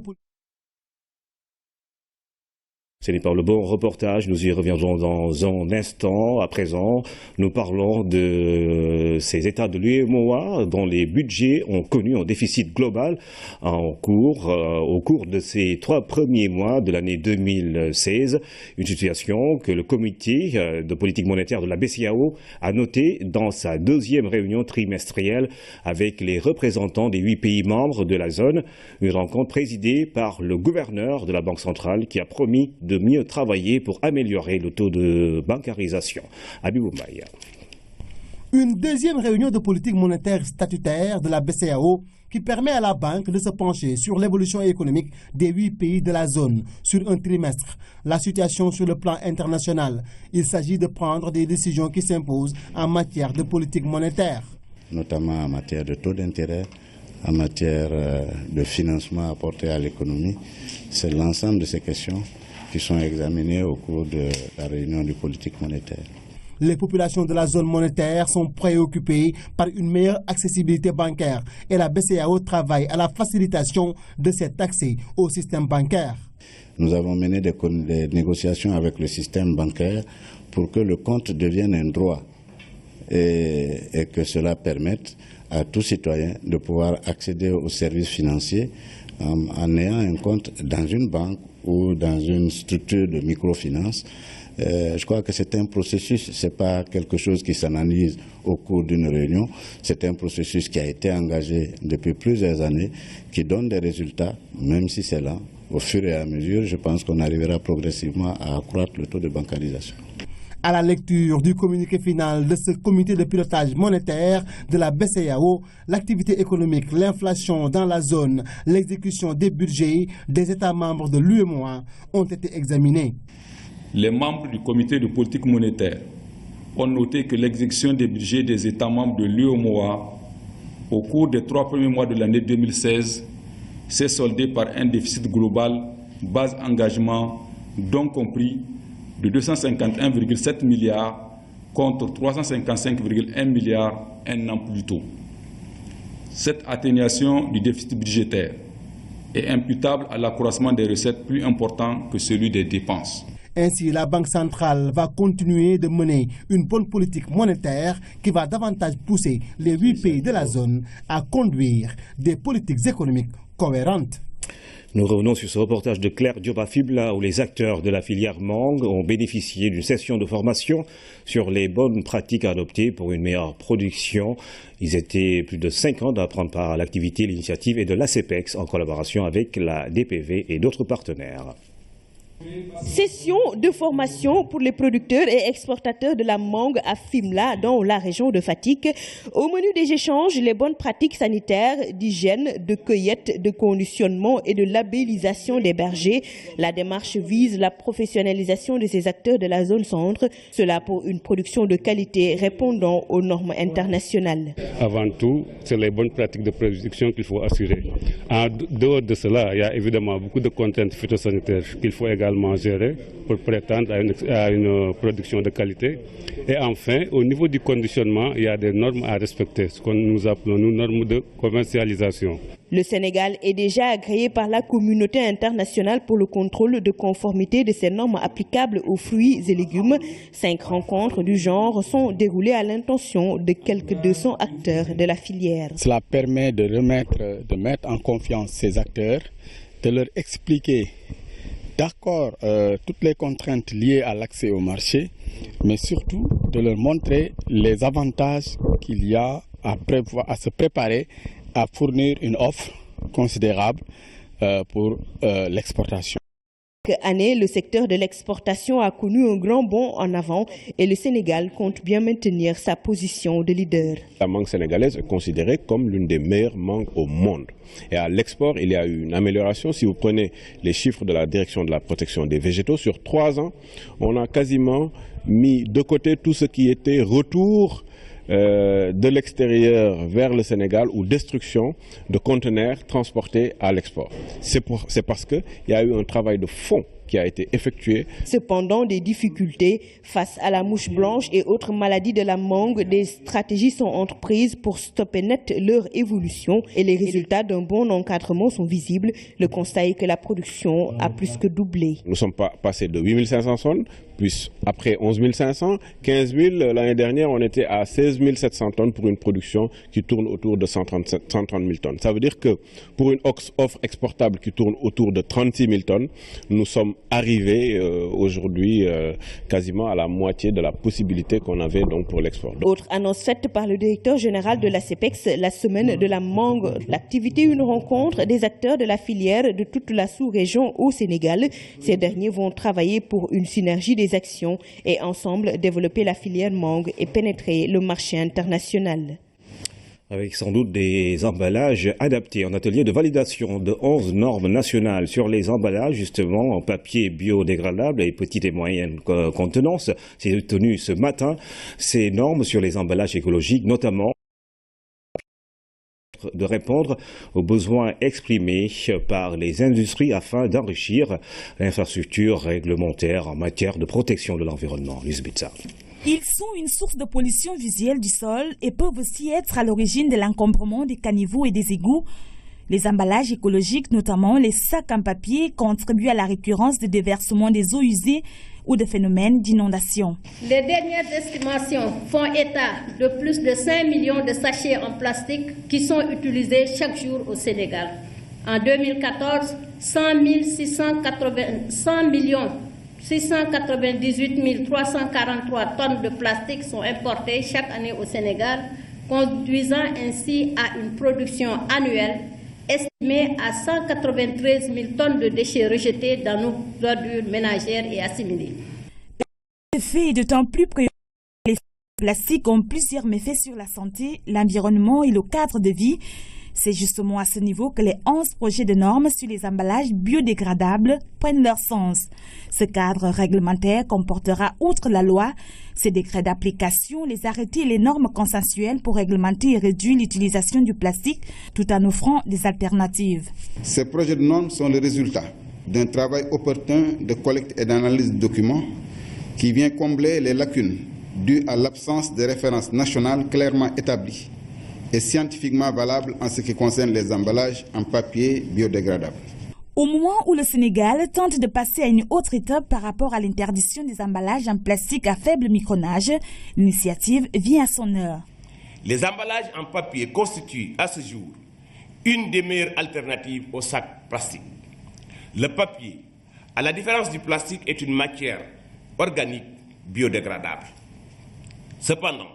Ce n'est pas le bon reportage, nous y reviendrons dans un instant. À présent, nous parlons de ces États de l'UEMOA dont les budgets ont connu un déficit global au cours de ces 3 premiers mois de l'année 2016. Une situation que le comité de politique monétaire de la BCEAO a notée dans sa 2e réunion trimestrielle avec les représentants des 8 pays membres de la zone. Une rencontre présidée par le gouverneur de la Banque centrale qui a promis de mieux travailler pour améliorer le taux de bancarisation. Abibou Mbaye. Une 2e réunion de politique monétaire statutaire de la BCEAO qui permet à la banque de se pencher sur l'évolution économique des 8 pays de la zone sur un trimestre. La situation sur le plan international. Il s'agit de prendre des décisions qui s'imposent en matière de politique monétaire. Notamment en matière de taux d'intérêt, en matière de financement apporté à l'économie. C'est l'ensemble de ces questions qui sont examinées au cours de la réunion de politique monétaire. Les populations de la zone monétaire sont préoccupées par une meilleure accessibilité bancaire et la BCEAO travaille à la facilitation de cet accès au système bancaire. Nous avons mené des négociations avec le système bancaire pour que le compte devienne un droit et que cela permette à tout citoyen de pouvoir accéder aux services financiers en ayant un compte dans une banque ou dans une structure de microfinance. Je crois que c'est un processus, ce n'est pas quelque chose qui s'analyse au cours d'une réunion, c'est un processus qui a été engagé depuis plusieurs années, qui donne des résultats, même si c'est lent. Au fur et à mesure, je pense qu'on arrivera progressivement à accroître le taux de bancarisation. À la lecture du communiqué final de ce comité de pilotage monétaire de la BCEAO, l'activité économique, l'inflation dans la zone, l'exécution des budgets des États membres de l'UEMOA ont été examinés. Les membres du comité de politique monétaire ont noté que l'exécution des budgets des États membres de l'UEMOA au cours des 3 premiers mois de l'année 2016 s'est soldée par un déficit global, base engagement, donc compris, de 251,7 milliards contre 355,1 milliards un an plus tôt. Cette atténuation du déficit budgétaire est imputable à l'accroissement des recettes plus important que celui des dépenses. Ainsi, la Banque centrale va continuer de mener une bonne politique monétaire qui va davantage pousser les 8 pays de la zone à conduire des politiques économiques cohérentes. Nous revenons sur ce reportage de Claire Diop-Fibla où les acteurs de la filière mangue ont bénéficié d'une session de formation sur les bonnes pratiques à adopter pour une meilleure production. Ils étaient plus de 50 à prendre part à l'activité. L'initiative est de l'ACPEX en collaboration avec la DPV et d'autres partenaires. Session de formation pour les producteurs et exportateurs de la mangue à Fimela dans la région de Fatick. Au menu des échanges, les bonnes pratiques sanitaires, d'hygiène, de cueillette, de conditionnement et de labellisation des bergers. La démarche vise la professionnalisation de ces acteurs de la zone centre. Cela pour une production de qualité répondant aux normes internationales. Avant tout, c'est les bonnes pratiques de production qu'il faut assurer. En dehors de cela, il y a évidemment beaucoup de contraintes phytosanitaires qu'il faut également gérer pour prétendre à une production de qualité. Et enfin, au niveau du conditionnement, il y a des normes à respecter, ce que nous appelons nous normes de commercialisation. Le Sénégal est déjà agréé par la communauté internationale pour le contrôle de conformité de ces normes applicables aux fruits et légumes. 5 rencontres du genre sont déroulées à l'intention de quelques 200 acteurs de la filière. Cela permet de mettre en confiance ces acteurs, de leur expliquer d'accord toutes les contraintes liées à l'accès au marché, mais surtout de leur montrer les avantages qu'il y a à se préparer à fournir une offre considérable pour l'exportation. Cette année, le secteur de l'exportation a connu un grand bond en avant et le Sénégal compte bien maintenir sa position de leader. La mangue sénégalaise est considérée comme l'une des meilleures mangues au monde. Et à l'export, il y a eu une amélioration. Si vous prenez les chiffres de la direction de la protection des végétaux, sur 3 ans, on a quasiment mis de côté tout ce qui était retour de l'extérieur vers le Sénégal ou destruction de conteneurs transportés à l'export. C'est parce qu'il y a eu un travail de fond qui a été effectué. Cependant, des difficultés face à la mouche blanche et autres maladies de la mangue, des stratégies sont entreprises pour stopper net leur évolution et les résultats d'un bon encadrement sont visibles. Le constat est que la production a plus que doublé. Nous sommes passés de 8500 tonnes, puis après 11 500, 15 000. L'année dernière, on était à 16 700 tonnes pour une production qui tourne autour de 130 000 tonnes. Ça veut dire que pour une offre exportable qui tourne autour de 36 000 tonnes, nous sommes arrivés aujourd'hui quasiment à la moitié de la possibilité qu'on avait donc pour l'export. Autre annonce faite par le directeur général de la CEPEX, la semaine de la mangue. L'activité, une rencontre des acteurs de la filière de toute la sous-région au Sénégal. Ces derniers vont travailler pour une synergie des actions et ensemble développer la filière mangue et pénétrer le marché international. Avec sans doute des emballages adaptés en atelier de validation de 11 normes nationales sur les emballages, justement en papier biodégradable et petite et moyenne contenance. C'est tenu ce matin. Ces normes sur les emballages écologiques, notamment de répondre aux besoins exprimés par les industries afin d'enrichir l'infrastructure réglementaire en matière de protection de l'environnement. Lisbitza. Ils sont une source de pollution visuelle du sol et peuvent aussi être à l'origine de l'encombrement des caniveaux et des égouts. Les emballages écologiques, notamment les sacs en papier, contribuent à la récurrence de déversement des eaux usées ou de phénomènes d'inondation. Les dernières estimations font état de plus de 5 millions de sachets en plastique qui sont utilisés chaque jour au Sénégal. En 2014, 698 343 tonnes de plastique sont importées chaque année au Sénégal, conduisant ainsi à une production annuelle estimée à 193 000 tonnes de déchets rejetés dans nos ordures ménagères et assimilées. Le fait est d'autant plus préoccupant que les plastiques ont plusieurs méfaits sur la santé, l'environnement et le cadre de vie. C'est justement à ce niveau que les 11 projets de normes sur les emballages biodégradables prennent leur sens. Ce cadre réglementaire comportera, outre la loi, ses décrets d'application, les arrêtés et les normes consensuelles pour réglementer et réduire l'utilisation du plastique tout en offrant des alternatives. Ces projets de normes sont le résultat d'un travail opportun de collecte et d'analyse de documents qui vient combler les lacunes dues à l'absence de références nationales clairement établies et scientifiquement valable en ce qui concerne les emballages en papier biodégradable. Au moment où le Sénégal tente de passer à une autre étape par rapport à l'interdiction des emballages en plastique à faible micronage, l'initiative vient à son heure. Les emballages en papier constituent à ce jour une des meilleures alternatives aux sacs plastiques. Le papier, à la différence du plastique, est une matière organique biodégradable. Cependant,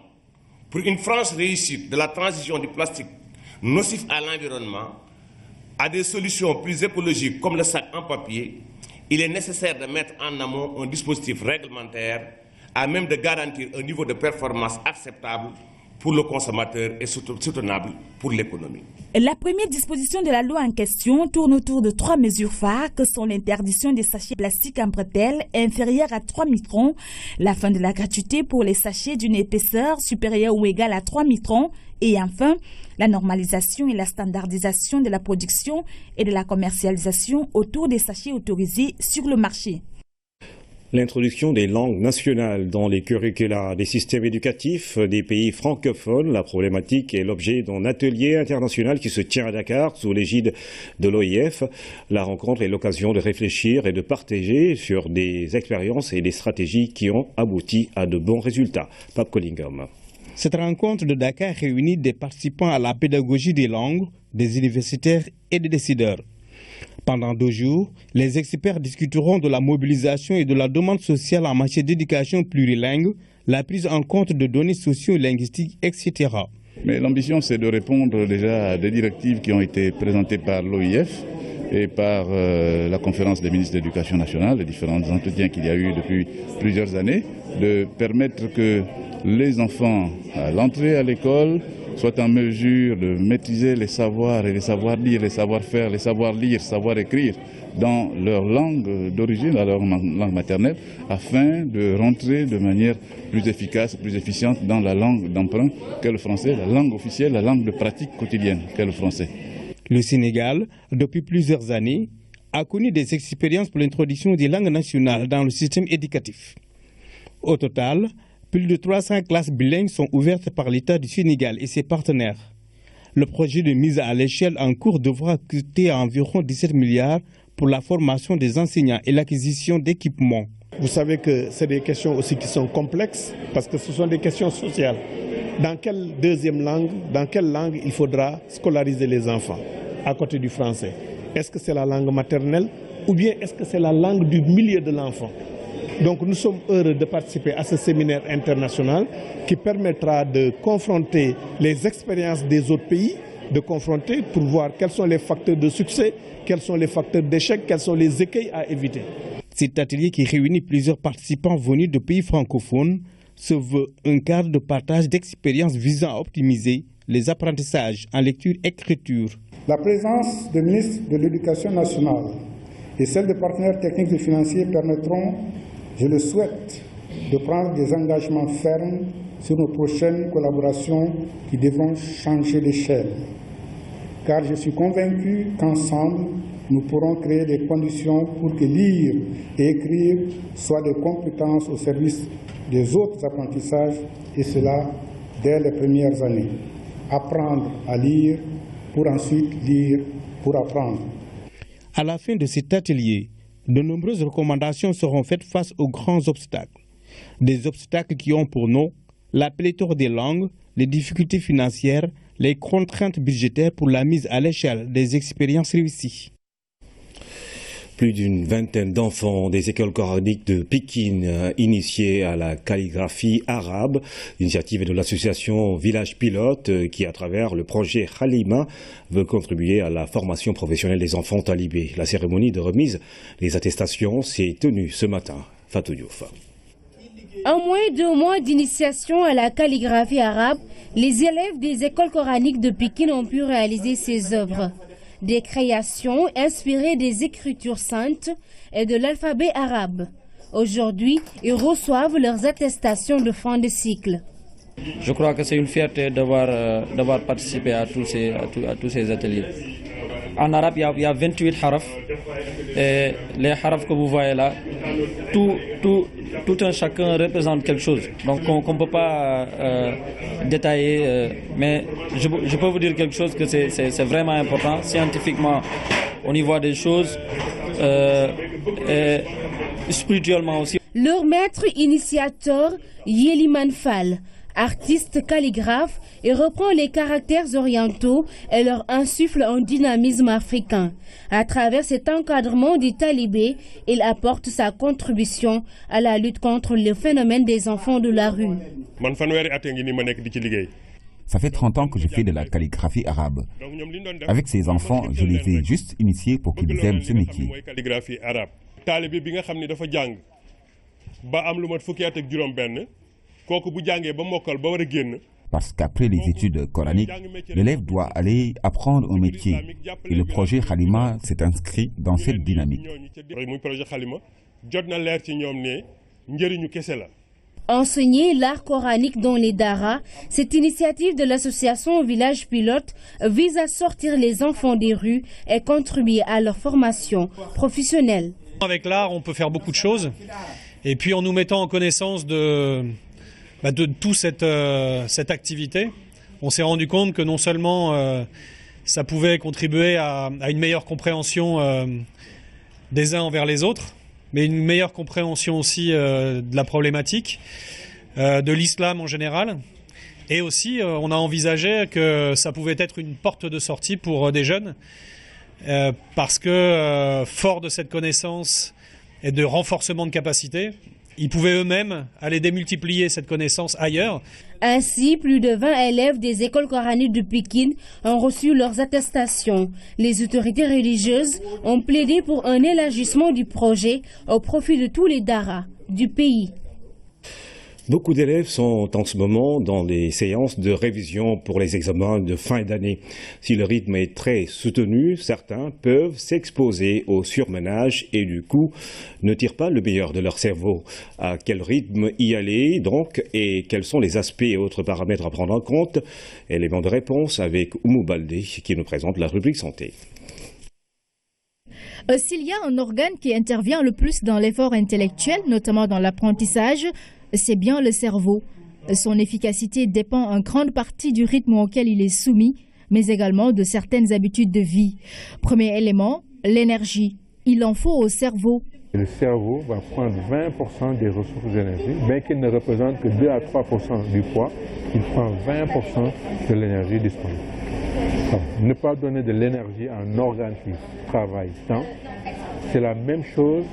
pour une franche réussite de la transition du plastique nocif à l'environnement à des solutions plus écologiques comme le sac en papier, il est nécessaire de mettre en amont un dispositif réglementaire à même de garantir un niveau de performance acceptable pour le consommateur et soutenable pour l'économie. La première disposition de la loi en question tourne autour de 3 mesures phares que sont l'interdiction des sachets plastiques en bretelles inférieurs à 3 microns, la fin de la gratuité pour les sachets d'une épaisseur supérieure ou égale à 3 microns et enfin la normalisation et la standardisation de la production et de la commercialisation autour des sachets autorisés sur le marché. L'introduction des langues nationales dans les curricula des systèmes éducatifs des pays francophones. La problématique est l'objet d'un atelier international qui se tient à Dakar sous l'égide de l'OIF. La rencontre est l'occasion de réfléchir et de partager sur des expériences et des stratégies qui ont abouti à de bons résultats. Pape Collingham. Cette rencontre de Dakar réunit des participants à la pédagogie des langues, des universitaires et des décideurs. Pendant 2 jours, les experts discuteront de la mobilisation et de la demande sociale en matière d'éducation plurilingue, la prise en compte de données socio-linguistiques, etc. Mais l'ambition, c'est de répondre déjà à des directives qui ont été présentées par l'OIF et par la conférence des ministres de l'Éducation nationale, les différents entretiens qu'il y a eu depuis plusieurs années, de permettre que les enfants, à l'entrée à l'école, soient en mesure de maîtriser les savoirs et les savoir-dire, les savoir-faire, les savoir-lire, savoir-écrire dans leur langue d'origine, dans leur langue maternelle, afin de rentrer de manière plus efficace, plus efficiente dans la langue d'emprunt qu'est le français, la langue officielle, la langue de pratique quotidienne qu'est le français. Le Sénégal, depuis plusieurs années, a connu des expériences pour l'introduction des langues nationales dans le système éducatif. Au total, plus de 300 classes bilingues sont ouvertes par l'État du Sénégal et ses partenaires. Le projet de mise à l'échelle en cours devra coûter environ 17 milliards pour la formation des enseignants et l'acquisition d'équipements. Vous savez que c'est des questions aussi qui sont complexes parce que ce sont des questions sociales. Dans quelle deuxième langue, dans quelle langue il faudra scolariser les enfants à côté du français? Est-ce que c'est la langue maternelle ou bien est-ce que c'est la langue du milieu de l'enfant? Donc nous sommes heureux de participer à ce séminaire international qui permettra de confronter les expériences des autres pays, de confronter pour voir quels sont les facteurs de succès, quels sont les facteurs d'échec, quels sont les écueils à éviter. Cet atelier qui réunit plusieurs participants venus de pays francophones se veut un cadre de partage d'expériences visant à optimiser les apprentissages en lecture-écriture. La présence des ministres de l'Éducation nationale et celle des partenaires techniques et financiers permettront, je le souhaite, de prendre des engagements fermes sur nos prochaines collaborations qui devront changer d'échelle. Car je suis convaincu qu'ensemble, nous pourrons créer des conditions pour que lire et écrire soient des compétences au service des autres apprentissages, et cela dès les premières années. Apprendre à lire pour ensuite lire pour apprendre. À la fin de cet atelier, de nombreuses recommandations seront faites face aux grands obstacles. Des obstacles qui ont pour nom la pléthore des langues, les difficultés financières, les contraintes budgétaires pour la mise à l'échelle des expériences réussies. Plus d'une vingtaine d'enfants des écoles coraniques de Pékin initiés à la calligraphie arabe. L'initiative est de l'association Village Pilote qui, à travers le projet Halima, veut contribuer à la formation professionnelle des enfants talibés. La cérémonie de remise des attestations s'est tenue ce matin. Fatou Diouf. En moins de 2 mois d'initiation à la calligraphie arabe, les élèves des écoles coraniques de Pékin ont pu réaliser ces œuvres. Des créations inspirées des écritures saintes et de l'alphabet arabe. Aujourd'hui, ils reçoivent leurs attestations de fin de cycle. Je crois que c'est une fierté d'avoir participé à tous ces ateliers. En arabe, il y a 28 haraf. Et les haraf que vous voyez là, tout un chacun représente quelque chose. Donc on ne peut pas détailler, mais je peux vous dire quelque chose que c'est vraiment important, scientifiquement, on y voit des choses, et spirituellement aussi. Leur maître initiateur, Yeliman Fall, artiste calligraphe, et reprend les caractères orientaux et leur insuffle un dynamisme africain. À travers cet encadrement des talibés, il apporte sa contribution à la lutte contre le phénomène des enfants de la rue. Ça fait 30 ans que je fais de la calligraphie arabe. Avec ces enfants, je les ai juste initiés pour qu'ils aiment ce métier. Parce qu'après les études coraniques, l'élève doit aller apprendre un métier. Et le projet Halima s'est inscrit dans cette dynamique. Enseigner l'art coranique dans les daras, cette initiative de l'association Village Pilote vise à sortir les enfants des rues et contribuer à leur formation professionnelle. Avec l'art, on peut faire beaucoup de choses. Et puis en nous mettant en connaissance de toute cette activité, on s'est rendu compte que non seulement ça pouvait contribuer à une meilleure compréhension des uns envers les autres, mais une meilleure compréhension aussi de la problématique, de l'islam en général. Et aussi, on a envisagé que ça pouvait être une porte de sortie pour des jeunes, parce que fort de cette connaissance et de renforcement de capacité, ils pouvaient eux-mêmes aller démultiplier cette connaissance ailleurs. Ainsi, plus de 20 élèves des écoles coraniques de Pékin ont reçu leurs attestations. Les autorités religieuses ont plaidé pour un élargissement du projet au profit de tous les daras du pays. Beaucoup d'élèves sont en ce moment dans des séances de révision pour les examens de fin d'année. Si le rythme est très soutenu, certains peuvent s'exposer au surmenage et du coup ne tirent pas le meilleur de leur cerveau. À quel rythme y aller donc et quels sont les aspects et autres paramètres à prendre en compte? Élément de réponse avec Oumou Baldé qui nous présente la rubrique santé. S'il y a un organe qui intervient le plus dans l'effort intellectuel, notamment dans l'apprentissage, c'est bien le cerveau. Son efficacité dépend en grande partie du rythme auquel il est soumis, mais également de certaines habitudes de vie. Premier élément, l'énergie. Il en faut au cerveau. Le cerveau va prendre 20% des ressources d'énergie, bien qu'il ne représente que 2 à 3% du poids, il prend 20% de l'énergie disponible. Donc, ne pas donner de l'énergie à un organe qui travaille tant, c'est la même chose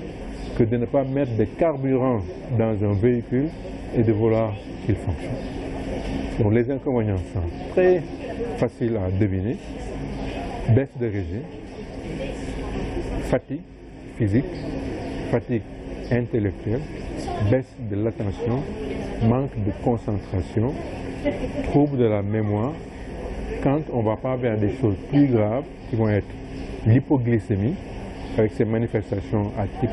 que de ne pas mettre de carburant dans un véhicule et de vouloir qu'il fonctionne. Donc les inconvénients sont très faciles à deviner. Baisse de régime, fatigue physique, fatigue intellectuelle, baisse de l'attention, manque de concentration, trouble de la mémoire, quand on ne va pas vers des choses plus graves qui vont être l'hypoglycémie, avec ses manifestations à type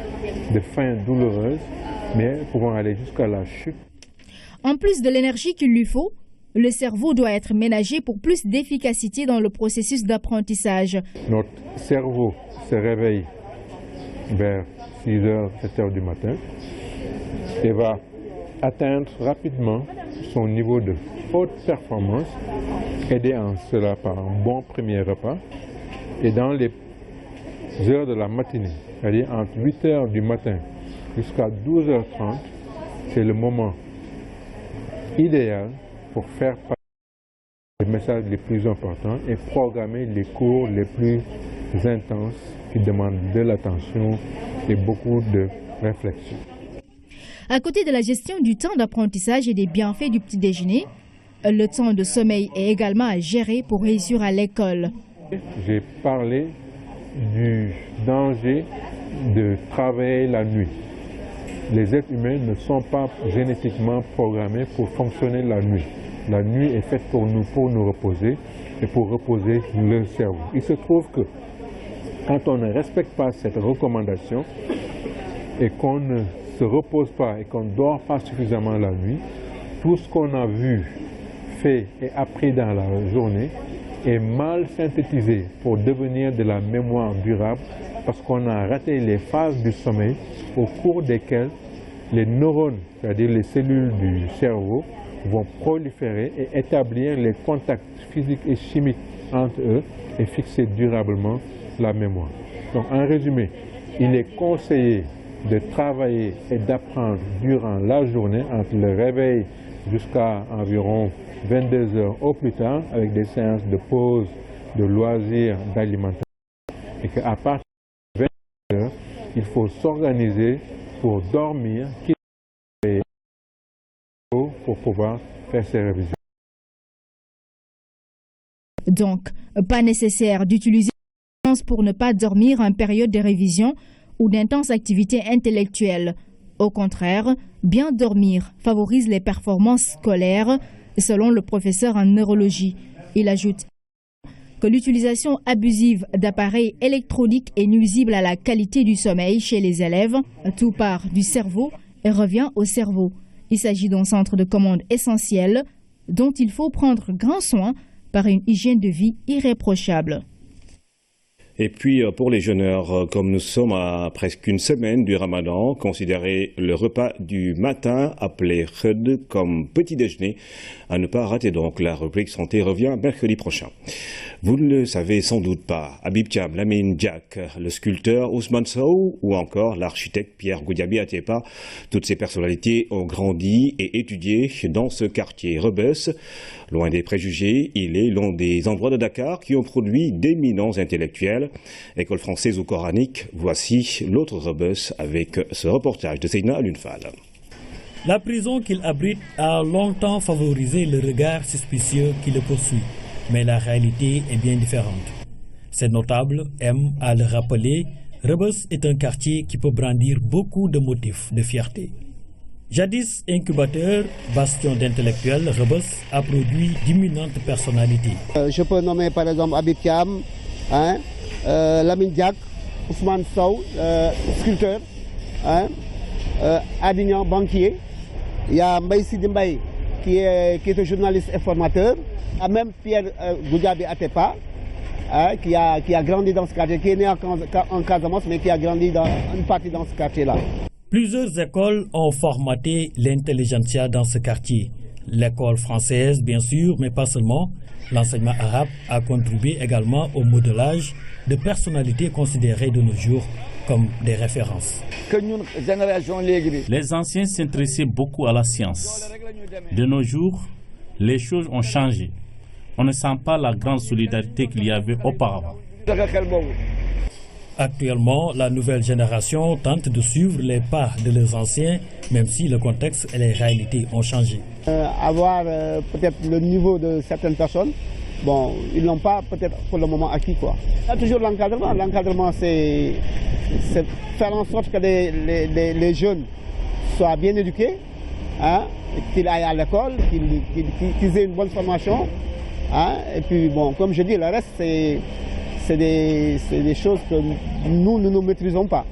de faim douloureuse, mais pouvant aller jusqu'à la chute. En plus de l'énergie qu'il lui faut, le cerveau doit être ménagé pour plus d'efficacité dans le processus d'apprentissage. Notre cerveau se réveille vers 6h, 7h du matin et va atteindre rapidement son niveau de haute performance, aidé en cela par un bon premier repas. Et dans les heures de la matinée, c'est-à-dire entre 8h du matin jusqu'à 12h30, c'est le moment idéal pour faire passer les messages les plus importants et programmer les cours les plus intenses qui demandent de l'attention et beaucoup de réflexion. À côté de la gestion du temps d'apprentissage et des bienfaits du petit déjeuner, le temps de sommeil est également à gérer pour réussir à l'école. J'ai parlé du danger de travailler la nuit. Les êtres humains ne sont pas génétiquement programmés pour fonctionner la nuit. La nuit est faite pour nous reposer et pour reposer le cerveau. Il se trouve que quand on ne respecte pas cette recommandation et qu'on ne se repose pas et qu'on ne dort pas suffisamment la nuit, tout ce qu'on a vu, fait et appris dans la journée est mal synthétisé pour devenir de la mémoire durable parce qu'on a raté les phases du sommeil au cours desquelles les neurones, c'est-à-dire les cellules du cerveau, vont proliférer et établir les contacts physiques et chimiques entre eux et fixer durablement la mémoire. Donc en résumé, il est conseillé de travailler et d'apprendre durant la journée, entre le réveil jusqu'à environ 22 heures au plus tard, avec des séances de pause, de loisirs, d'alimentation, et qu'à partir de 22 heures, il faut s'organiser pour dormir, pour pouvoir faire ses révisions. Donc, pas nécessaire d'utiliser pour ne pas dormir en période de révision ou d'intenses activités intellectuelles. Au contraire, bien dormir favorise les performances scolaires, selon le professeur en neurologie. Il ajoute que l'utilisation abusive d'appareils électroniques est nuisible à la qualité du sommeil chez les élèves. Tout part du cerveau et revient au cerveau. Il s'agit d'un centre de commande essentiel dont il faut prendre grand soin par une hygiène de vie irréprochable. Et puis pour les jeûneurs, comme nous sommes à presque une semaine du Ramadan, considérez le repas du matin appelé khud comme petit déjeuner à ne pas rater. Donc la rubrique santé revient mercredi prochain. Vous ne le savez sans doute pas, Habib Thiam, Lamine Diack, le sculpteur Ousmane Sow ou encore l'architecte Pierre Goudiaby Atepa, toutes ces personnalités ont grandi et étudié dans ce quartier Rebeuss. Loin des préjugés, il est l'un des endroits de Dakar qui ont produit d'éminents intellectuels. École française ou coranique, voici l'autre Rebeuss avec ce reportage de Seydina Alunfal. La prison qu'il abrite a longtemps favorisé le regard suspicieux qui le poursuit. Mais la réalité est bien différente. Ces notables aiment à le rappeler, Rebeuss est un quartier qui peut brandir beaucoup de motifs de fierté. Jadis incubateur, bastion d'intellectuels, Rebeuss a produit d'imminentes personnalités. Je peux nommer par exemple Habib Thiam, Lamine Diack, Ousmane Sow, sculpteur, Adignan, banquier. Il y a Mbaye Sidi Mbaye qui est un journaliste et formateur. Il y a même Pierre Goudiaby Atepa, qui a grandi dans ce quartier, qui est né en Casamance, mais qui a grandi dans une partie dans ce quartier-là. Plusieurs écoles ont formaté l'intelligentsia dans ce quartier. L'école française, bien sûr, mais pas seulement. L'enseignement arabe a contribué également au modelage de personnalités considérées de nos jours comme des références. Les anciens s'intéressaient beaucoup à la science. De nos jours, les choses ont changé. On ne sent pas la grande solidarité qu'il y avait auparavant. Actuellement, la nouvelle génération tente de suivre les pas de leurs anciens, même si le contexte et les réalités ont changé. Avoir peut-être le niveau de certaines personnes, bon, ils n'ont pas peut-être pour le moment acquis, quoi. Il y a toujours l'encadrement. L'encadrement, c'est faire en sorte que les jeunes soient bien éduqués, hein, qu'ils aillent à l'école, qu'ils aient une bonne formation. Hein, et puis, bon, comme je dis, le reste, c'est des choses que nous ne maîtrisons pas.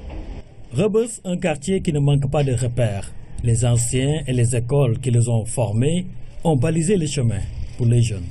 Rebeuss, un quartier qui ne manque pas de repères. Les anciens et les écoles qui les ont formés ont balisé les chemins pour les jeunes.